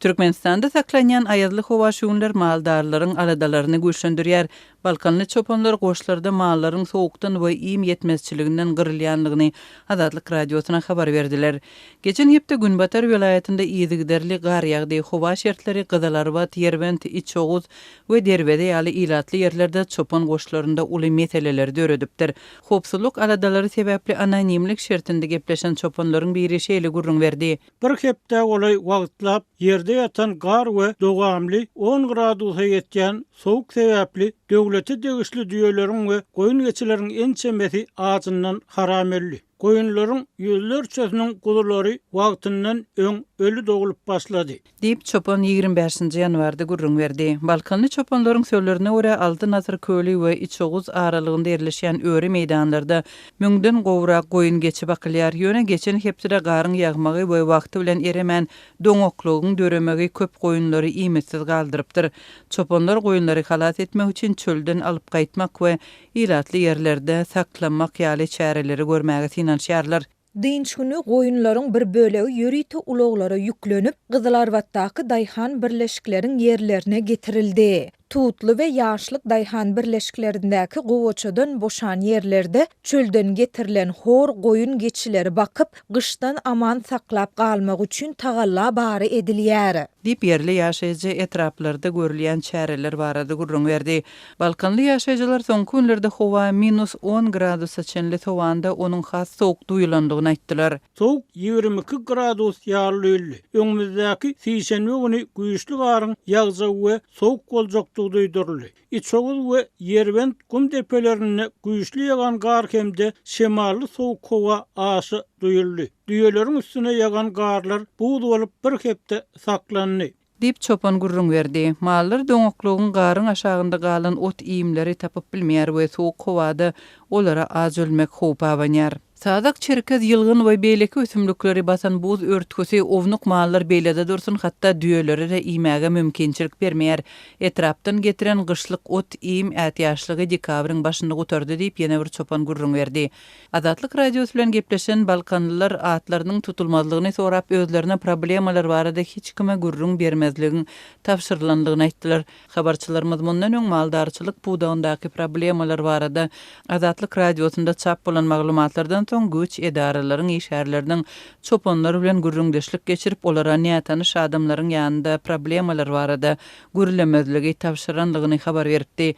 Türkmenistanda saklanyan ayazlı hova şuunlar maldarların aladalarını güçlendirýär. Balkanly çopanlar goşlarda malların soğuktan we iým yetmezçiliginden gyrylýanlygyny Azatlyk radiosuna habar berdiler. Geçen hepde Günbatar vilayetinde iýdigderli gar ýagdy, hova şertleri Gyzalarbat, Yerbent, İçoğuz we Derwede ýaly ilatly ýerlerde çopan goşlarynda uly meseleleri öredipdir. Hopsuluk aladalary sebäpli anonimlik şertinde gepleşen çopanlaryň biri şeýle gurrun berdi. Bir hepde olay wagtlap yerde yatan gar we dogamly 10 gradusa ýetýän soğuk sebäpli döwlete degişli düýeleriň we goýun geçileriň en çembesi ağzından haram elli. Goýunlaryň ýüzlerçesiniň gudurlary wagtyndan öň ölü dogulup başlady. Diýip çopan 25-nji ýanwarda gurrun berdi. Balkanly çopanlaryň sözlerine görä Altynazar köli we İçoğuz aralygynda ýerleşýän öri meýdanlarda müňden gowrak goýun geçip akylýar. Ýöne geçen hepside garyň ýagmagy we wagty bilen eremän doňoklugyň döremegi köp goýunlary iýmetsiz galdyrypdyr. Çopanlar goýunlary halat etmek üçin çölden alyp gaýtmak we ilatly ýerlerde saklanmak ýaly çäreleri görmäge finansiýarlar. Dinç günü goýunlaryň bir bölegi ýöriti ulaglara ýüklenip Gyzalarbatdaky daýhan birleşikleriň ýerlerine getirildi. Tutlu we ýaşlyk daýhan birleşiklerindäki gowaçadan boşan ýerlerde çölden getirilen hor goýun geçileri bakyp gyşdan aman saklap galmak üçin tagalla bary edilýär. Dip yerli ýaşaýjy etraplarda görülýän çäreler barada gurrun berdi. Balkanly ýaşaýjylar soňky günlerde howa -10 gradusa çenli towanda onuň has soğuk duýulandygyny aýtdylar. Soğuk 22 gradus ýarly. Öňümüzdäki sişenme güni güýçli garyň ýagjagy we soğuk boljak duýdurly. İçoğuz we Yerbent kum depelerine güýçli ýagan gar hemde şemally soğuk howa aşy duýuldy. Düýeleriň üstüne ýagan garlar buğd bolup bir hepde saklandy. Dip çopan gurrun berdi. Mallar doňoklugyň garyň aşagynda galan ot iýimleri tapyp bilmeýär we soğuk howada olara az ölmek howpa abanýar. Sadak çerkez ýylgyn we beýleki ösümlikleri basan buz örtgüsi ownyk mallar beýlede dursun, hatda düýeleri de iýmäge mümkinçilik bermeýär. Etrapdan getiren gyşlyk ot iýim ätýaşlygy dekabryň başynda gutardy diýip ýene bir çopan gurrun berdi. Azatlyk radiosy bilen gepleşen balkanlylar atlarynyň tutulmazlygyny sorap özlerine problemalar barada hiç kime gurrun bermezligini tapşyrylandygyny aýtdylar. Habarçylarymyz mundan öň maldarçylyk buğdagyndaky problemalar barada Azatlyk radiosunda çap bolan maglumatlardan soň güç edaralaryň işärleriniň çopanlar bilen gurrundeşlik geçirip olara niýetany adamlaryň ýanynda problemalar barada gürlemezligi tapşyranlygyny habar beripdi.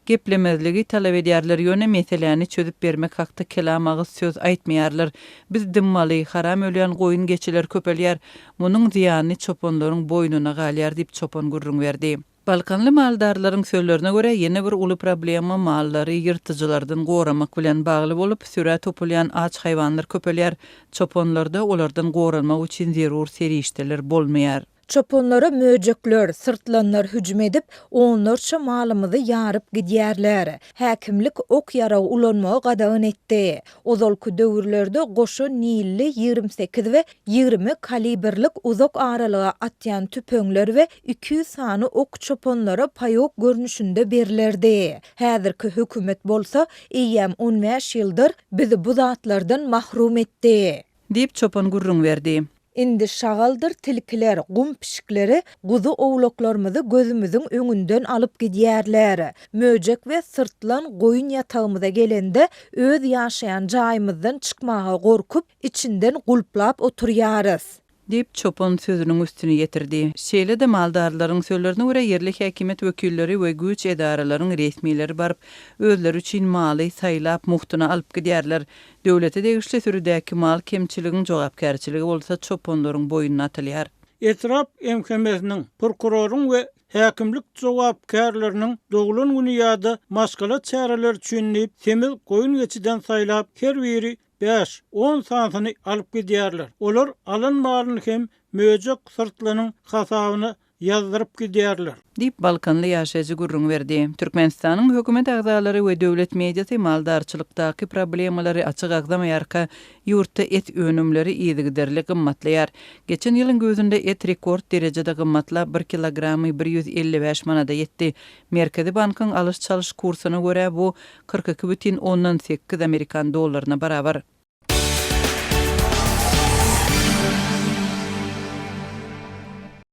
Geplemezligi talap edýärler, ýöne meseleni çözüp bermek hakda kelam agyz söz aýtmaýarlar. Biz dimmaly, haram ölýän goýun geçiler köpelýär. Munyň ziýany çopanlaryň boýnuna galýar diýip çopan gurrun berdi. Balkanly maldarlaryň sözlerine görä ýene bir uly problema mallary ýyrtyjylardan goramak bilen bagly bolup süre topulýan aç haýwanlar köpelýär. Çopanlarda olardan goranmak üçin zerur serişdeler bolmaýar. Çopanlara möjekler, sırtlanlar hücum edip, onlarça malymyzy ýaryp gidýärler. Häkimlik ok ýara ulanmagy gadagyn etdi. Ozalky döwürlerde goşa nilli 28 we 20 kaliberlik uzak aralyga atýan tüpeňler we 200 sany ok çopanlara paýok görnüşinde berilerdi. Häzirki hökümet bolsa, eýem 15 ýyldyr bizi bu zatlardan mahrum etdi diýip çopan gurrun berdi. Indi şagaldyr tilkiler, gum pişikleri guzu owlaklarymyzy gözümüziň öňünden alyp gidýärler. Möjek we sırtlan goýun ýatagymyza gelende öz ýaşaýan jaýymyzdan çykmaga gorkup içinden gulplap oturýarys diýip çopan sözüniň üstüne ýetirdi. Şeýle de maldarlaryň sözlerine görä yerlik häkimet wekilleri we güç edaralaryň resmiýetleri barıp özleri üçin maly saýlap muhtuny alyp gidýärler. Döwlete degişli türdäki mal kemçiligiň jogapkärçiligi bolsa çopanlaryň boýnuna atylýar. Etrap emkemesiniň, prokuroryň we häkimlik jogapkärleriniň dogulun güni ýa-da maskala çäreler düşünip, temel goýun geçiden saýlap her biri 5-10 sansyny alyp gidýärler. Olar alan malyny hem möjek sırtlanyň hasabyny ýazdyryp gidýärler. Diýip Balkanly ýaşaýjy gurrun berdi. Türkmenistanyň hökümet agzalary we döwlet mediasy maldarçylykdaky problemalary açyk agzamaýarka ýurtda et önümleri ýygyderli gymmatlaýar. Geçen ýylyň gözünde et rekord derejede gymmatlap 1 kilogramy 155 manada ýetdi. Merkezi bankyň alış çalış kursyna görä bu 42,8 Amerikan dollaryna barabar.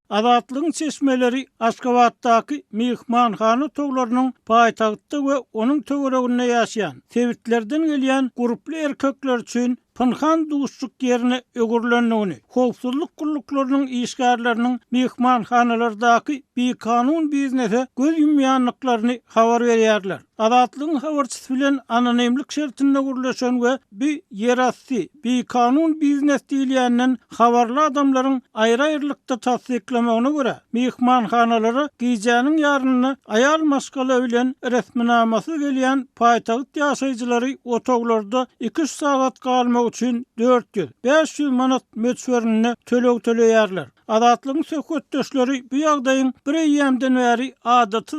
Azatlygyň çeşmeleri Aşgabatdaky mihmanhana toglarynyň paýtagtda we onuň töwereginde ýaşaýan sebitlerden gelýän gruply erkekler üçin pynhan duşluk yerine ögürlenýäni, howpsuzlyk gulluklarının işgärleriniň mihmanhanalardaky bekanun biznese göz ýumýanlyklaryny habar berýärler. Azatlygyň habarçysy bilen anonimlik şertinde gurulýan we bir yerasty bekanun biznes diýilýänden habarly adamlaryň aýry-aýrylykda tasdiklamagyna görä mihmanhanalary giýjäniň ýaryny aýal maskala bilen resminamasy gelýän paýtagyt ýaşaýjylary otoglarda 2 saat galmak üçin 400-500 manat möçberini töleýärler. Azatlygyň söhbetdeşleri bu ýagdaýyň bir ýemden bäri adaty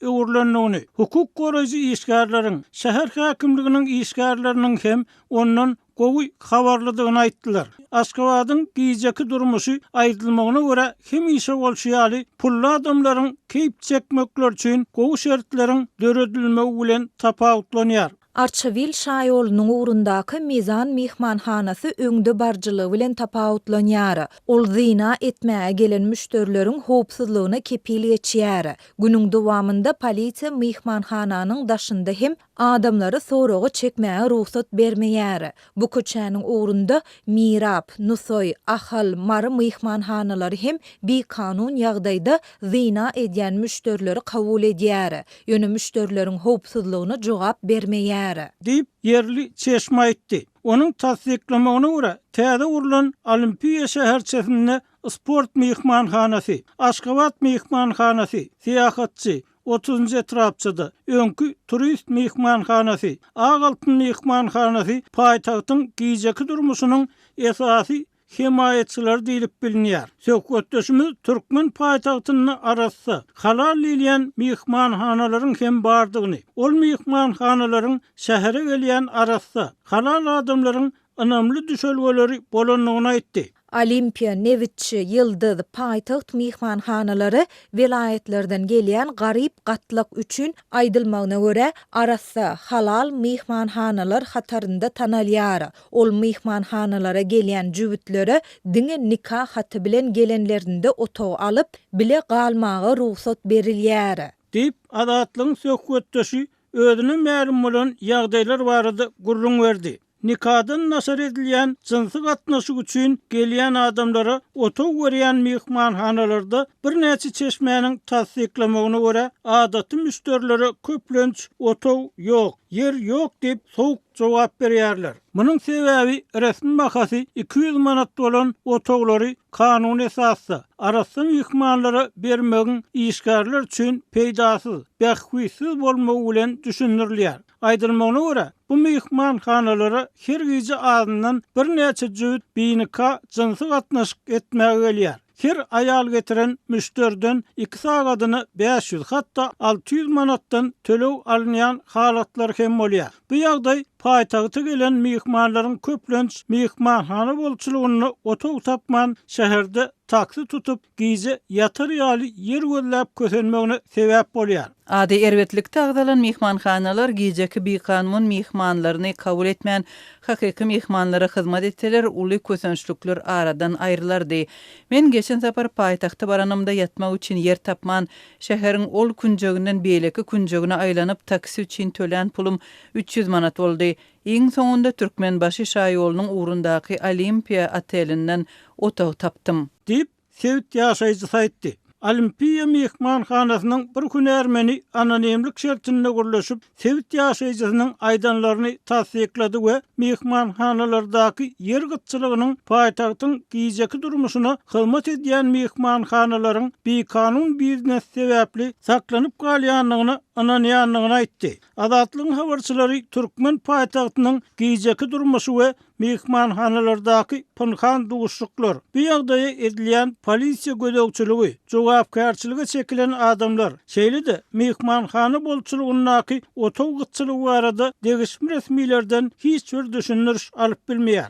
öwürlenýäni, hukuk goraýjy işgärleriň, şäher häkimliginiň işgärleriniň hem ondan gowy habarlydygyny aýtdylar. Aşgabatyň giýjeki durmuşy aýdylmagyna görä hem işe bolşýaly pully adamlaryň keýip çekmekler üçin gowy şertleriň döredilmegi bilen tapawutlanýar. Arçavil şaýolunyň ugrundaky Mizan mihmanhanasy öňde barjylygy bilen tapawutlanýar. Ol zina etmäge gelen müşterileriň howpsuzlygyna kepil geçýär. Günüň dowamında polisiýa mihmanhananyň daşynda hem adamlary soragy çekmäge ruhsat bermeýär. Bu köçäniň ugrunda Mirap, Nusoy, Ahal, Mary mihmanhanalary hem bir kanun ýagdaýda zina edýän müşterileri kabul edýär. Ýöne müşterileriň howpsuzlygyna jogap bermeýär. Dip yerli çeşme aýtdy. Onun tasdiklamagyna görä täze urulan Olimpiya şäherçesinde sport mihmanhanasy, Aşgabat mihmanhanasy, siýahatçy 30-njy etrapçyda öňkü turist mihmanhanasy, Ağaltyn mihmanhanasy paýtagtyň giýjeki durmuşynyň esasy himayetçiler diýilip bilinýär. Söhbetdeşimiz Türkmen paýtagtyny arasy halal diýilen mihmanhanalaryň hem bardygyny, ol mihmanhanalaryň şähere gelýän arasy halal adamlaryň önemli düşelgeleri bolanyny aýtdy. Olimpiya, Nevitçi, Yıldız, paýtagt mihmanhanalary vilayetlerden gelýän garyp gatlyk üçin aýdylmagyna görä arasy halal mihmanhanalar hatarynda tanalýar. Ol mihmanhanalara gelýän jübitlere diňe nikah haty bilen gelenlerinde otog alyp bile galmagy ruhsat berilýär. Dip Azatlygyň söhbetdeşi özüne ma'lum bolan ýagdaýlar barada gurrun berdi. Nikadan nasar edilýän jinsy gatnaşyk üçin gelýän adamlara otog berýän mihmanhanalarda bir näçe çeşmäniň tasdiklamagyna görä adaty müşterilere köplenç otog ýok, yer ýok diýip sowuk jogap berýärler. Munyň sebäbi resmi bahasy 200 manat bolan otoglary kanun esasy arasy mihmanlara bermegiň işgärler üçin peýdasyz, bähwisiz bolmagy bilen düşündirilýär. Aýdylmagyna görä bu mihmanhanalara her gece adından bir näçe jübit binika jinsy gatnaşyk etmäge gelýär. Her ayal getiren müşteriden 2 sagadyny 500 hatta 600 manatdan tölew alynýan halatlar hem bolýar. Bu ýagdaý paýtagta gelen mihmanlaryň köplenç mihmanhana bolçulugyny otog tapman şäherde taksi tutup giýje ýatar ýaly yer gözläp kösenmegine sebäp bolýar. Ady erwetlikde agdalan mihmanhanalar giýjeki bir kanun mihmanlaryny kabul etmän hakyky mihmanlara hyzmat etseler uly kösençlikler aradan aýrylardy. Men geçen sapar paýtagta baranymda ýatmak üçin yer tapman şäheriň ol künjeginden beýleki künjegine aýlanyp taksi üçin tölen pulum 300 manat boldy. Iň soňunda Türkmenbaşy şaýolunyň ugrundaky Olimpiya otelinden otog tapdym. Dip sevit ýaşaýjy aýtdy. Olimpiya mihmanhanasynyň bir gün ermeni anonimlik şertinde gurulýyp, sevit ýaşaýjysynyň aýdanlaryny tasdiklady we mihmanhanalardaky yer gytçylygynyň paýtagtyň giýjeki durmuşyna hyzmat edýän mihmanhanalaryň bekanun biznes sebäpli saklanyp galýanlygyny anonýanlygyny aýtdy. Azatlygyň habarçylary Türkmen paýtagtynyň giýjeki durmuşy we mihmanhanalardaky pynhan duşluklar, bu ýagdaýa edilýän polisiýa gödäwçiligi, jogapkärçiligi çekilen adamlar, şeýle-de mihmanhana bolçulugynyňky otog gytçylygy barada degişme resmilerden hiç bir düşündiriş alyp bilmeýär.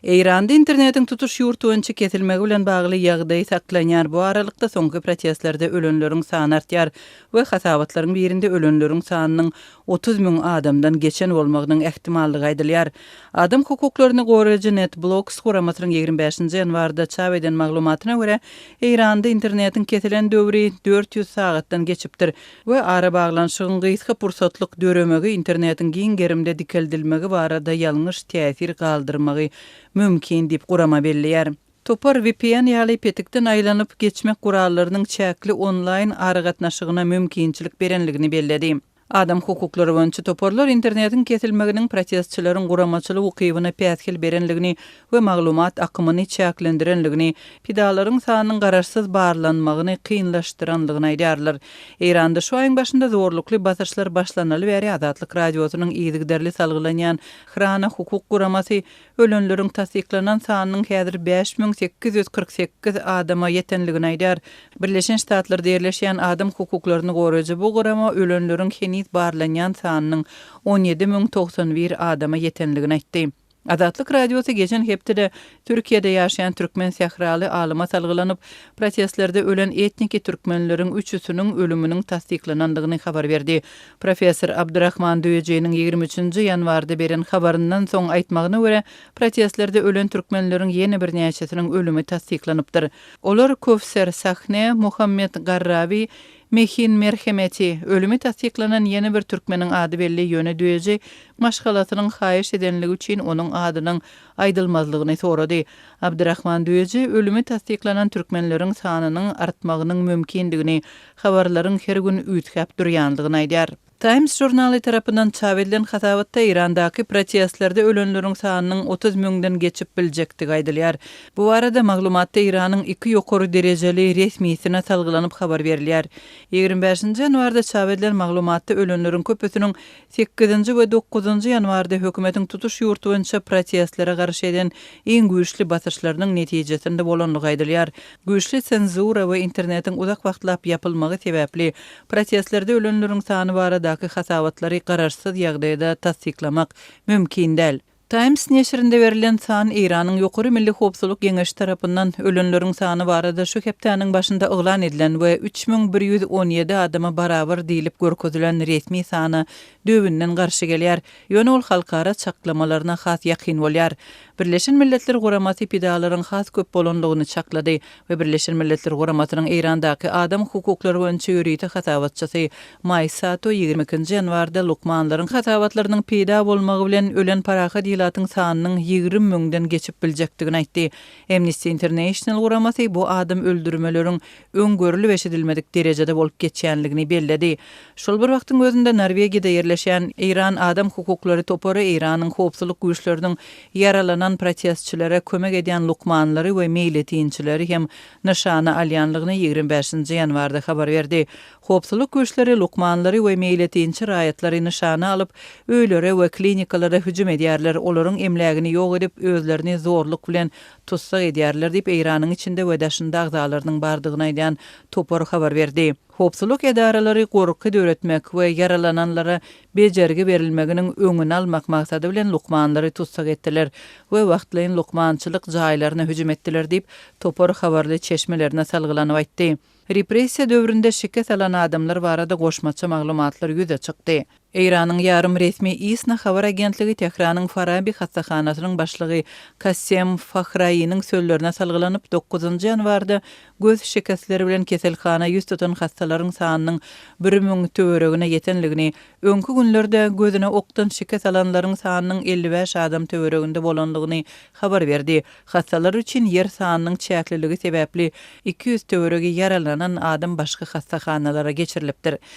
Eýranda internetiň tutuş ýurtwynça kesilmegi bilen bagly ýagdaý saklanýar. Bu aralykda soňky protestlerde ölenleriň sany artýar we hasabatlaryň birinde ölenleriň sanynyň 30.000 adamdan geçen bolmagynyň ähtimallygy aýdylýar. Adam hukuklaryny goraýjy NetBlocks guramatynyň 25-nji ýanwarda çap eden maglumatyna görä, Eýranda internetiň kesilen döwri 400 sagatdan geçipdir we ara baglanşygyň gysga pursatlyk döremegi internetiň giň gerimde dikeldilmegi barada ýalňyş täsir galdyrmagy mümkin dip gurama belliýär. Topar VPN ýaly petikden aýlanyp geçmek gurallarynyň çäkli online aragatnaşygyna mümkinçilik berenligini belledi. Adam hukuklary boýunça toporlar internetiň kesilmeginiň protestçilerin guramaçylyk ukybyna päskil berenligini we maglumat akymyny çäklendirenligini, pidalaryň sanynyň garaşsyz barlanmagyny kynlaşdyranlygyny aýdýarlar. Eýranda şu aýyň başynda zorlukly basyrşlar başlanaly bäri Azatlyk radiosynyň ýygyderli salgylanýan Hrana hukuk guramasy ölenleriň tasdiklanan sanynyň häzir 5848 adama ýetenligini aýdýar. Birleşen Ştatlarda ýerleşýän adam hukuklaryny goraýjy bu gurama ölenleriň barlanyan sanynyň 17.091 adama ýetenligini aýtdy. Azatlyk radiosy geçen hepde Türkiýede ýaşaýan türkmen sähraly alyma salgylanyp, protestlerde ölen etniki türkmenleriň 3-süniň ölüminiň tasdiklanandygyny habar berdi. Professor Abdurrahman Döýejeýniň 23-nji ýanwarda beren habaryndan soň aýtmagyna görä, protestlerde ölen türkmenleriň ýene bir näçesiniň ölümi tasdiklanypdyr. Olar Kowser Sahne, Muhammed Garrawi, Mehin Merhemeti, ölümi tasdiklanan ýene bir türkmeniň ady belli ýöne Döýeje maşgalatynyň haýyş edenligi üçin onuň adynyň aýdylmazlygyny sorady. Abdurrahman Döýeje ölümi tasdiklanan türkmenleriň sanynyň artmagynyň mümkindigini, habarlaryň her gün üýtgäp durýanlygyny aýdýar. Times jurnaly tarapyndan çap edilen hasabatda Eýrandaky protestlerde ölenleriň sanynyň 30.000-den geçip biljekdigi aýdylýar. Bu arada maglumatda Eýranyň 2 ýokary derejeli resmiýetine salgylanyp habar berilýär. 25-nji ýanwarda çap edilen maglumatda ölenleriň köpüsiniň 8-nji we 9-njy ýanwarda hökümetiň tutuş ýurtwynça protestlere garşy eden iň güýçli basyrşlarynyň netijesinde bolanlygy aýdylýar. Güýçli senzura we internetiň uzak wagtlap ýapylmagy sebäpli protestlerde ölenleriň sany barada hasabatlary garaşsyz ýagdaýda tasdiklamak mümkin däl. Times neşrinde verilen san Eýranyň ýokary milli howpsuzlyk geňeşi tarapyndan ölenleriň sany barada şu hepdeniň başynda oglan edilen we 3117 adama barabar diýilip görkezilen resmi sany döwünden garşy gelýär. Ýöne ol halkara çaklamalarına has ýakyn bolýar. Birleşen Milletler Guramasy pidalaryň has köp bolanlygyny çaklady we Birleşen Milletler Guramasynyň Eýrandaky adam hukuklary boýunça ýürüýte hasabatçysy Maysato 22-nji ýanwarda lukmanlaryň hasabatlarynyň pida bolmagy bilen ölen paraha diýlatyň sanynyň 20.000-den geçip biljekdigini aýtdy. Amnesty International Guramasy bu adam öldürmeleriň öňgörüli we şedilmedik derejede bolup geçýänligini belledi. Şol bir wagtyň özünde Norwegiýada ýerleşýän Eýran adam hukuklary topary Eýranyň howpsuzlyk güýçleriniň yaralanan protestçilere kömek edýän lukmanlary we meýletýänçileri hem nişana alýanlygyny 25-nji ýanwarda habar berdi. Howpsuzlyk güýçleri lukmanlary we meýletýänçi raýatlary nişana alyp, öýlere we klinikalara hüjüm edýärler, olaryň emlägini ýok edip özlerini zorluk bilen tutsak edýärler diýip Eýranyň içinde we daşynda agzalarynyň bardygyny aýdan topar habar berdi. Howpsuzlyk edaralary gorky döretmek we yaralananlara bejergi berilmeginiň öňüni almak maksady bilen lukmanlary tutsak etdiler we wagtlaýyn lukmançylyk jaýlaryna hüjüm etdiler diýip topar habarly çeşmelerine salgylanyp aýtdy. Repressiýa döwründe şike salan adamlar barada goşmaça maglumatlar ýüze çykdy. Eýranyň ýarym resmi ISNA habar agentligi Tehranyň Farabi hastakanasynyň başlygy Kassem Fakhraýynyň sözlerine salgylanyp 9-njy ýanwarda göz şikestleri bilen keselhana ýüz tutan hastalaryň sanynyň 1000 töweregine ýetenligini, öňkü günlerde gözüne okdan şikest alanlaryň sanynyň 55 adam töwereginde bolanlygyny habar berdi. Hastalar üçin ýer sanynyň çäkliligi sebäpli 200 töweregi yaralanan adam başga hastakanalara geçirilipdir.